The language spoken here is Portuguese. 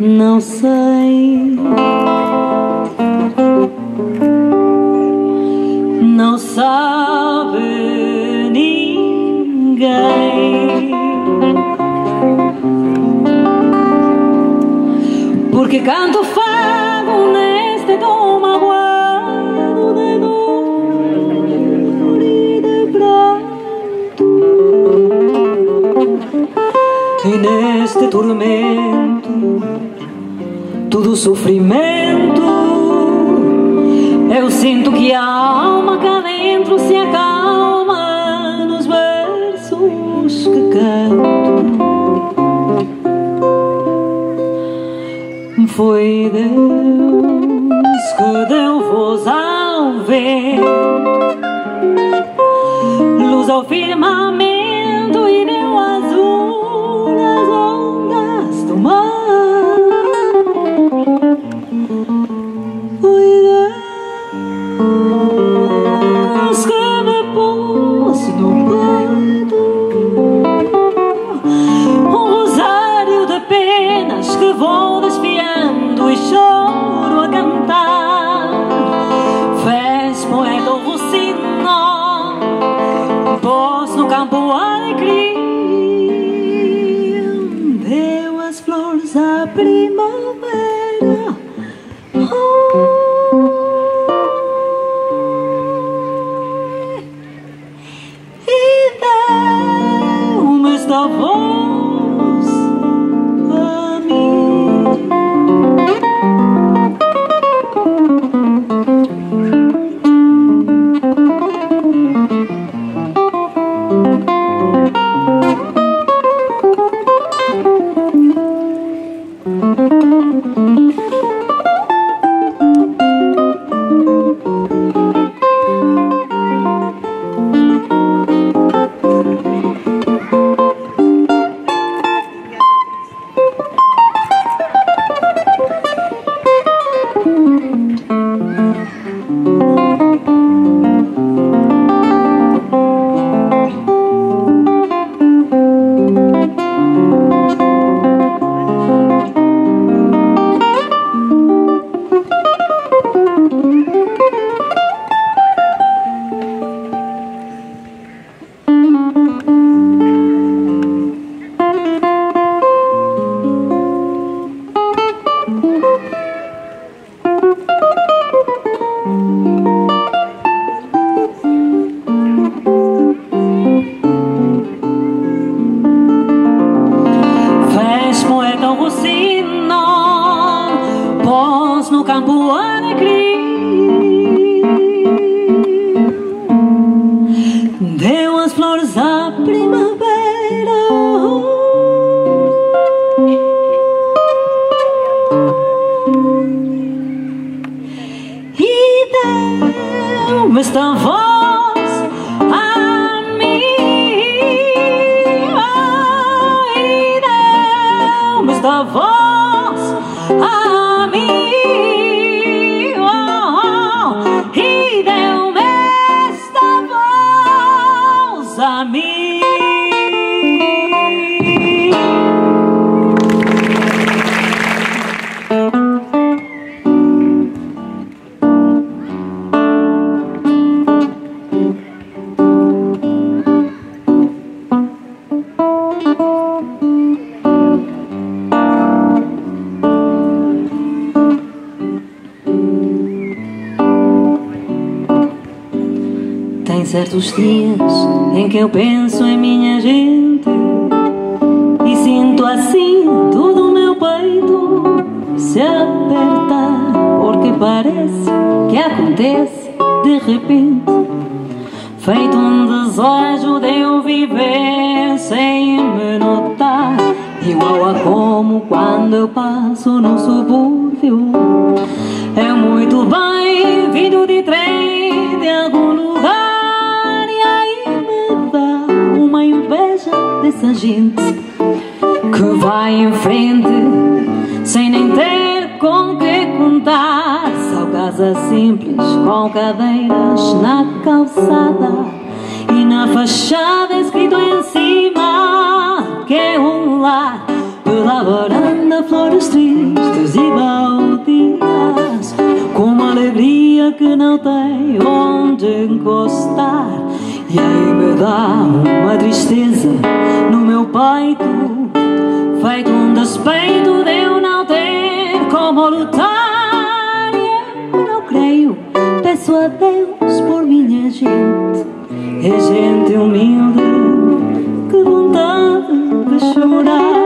não sei, não sabe ninguém, porque canto fado neste tom magoado de dor e de pranto, e neste tormento, todo sofrimento, eu sinto que a alma cá dentro se acalma nos versos que canto. Foi Deus que deu voz ao vento, luz ao firmamento e deu azul às ondas do mar. Foi Deus que me pôs no peito um rosário de penas que vou desfiando e choro a cantar. Fez poeta o rocinó, pôs no campo alegria, deu as flores à primavera. E deu-me esta voz a mim. Fez poeta o rocinó, pôs no campo alegria, deu as flores à primavera. E deu-me esta voz a mim. E deu-me esta voz a mim. E deu-me esta voz a mim. Tem certos dias em que eu penso em minha gente e sinto assim todo o meu peito se apertar, porque parece que acontece de repente, feito um desejo de eu viver sem me notar, igual a como quando eu passo no subúrbio. É muito bem vindo de trem de algum lugar e aí me dá uma inveja dessa gente que vai em frente sem nem ter com que contar. Só casa simples com cadeiras na calçada e na fachada escrito em cima que é um lar. Pela varanda flores tristes não tem onde encostar. E aí me dá uma tristeza no meu peito, feito um despeito de eu não ter como lutar. E eu não creio, peço a Deus por minha gente. É gente humilde, que vontade de chorar.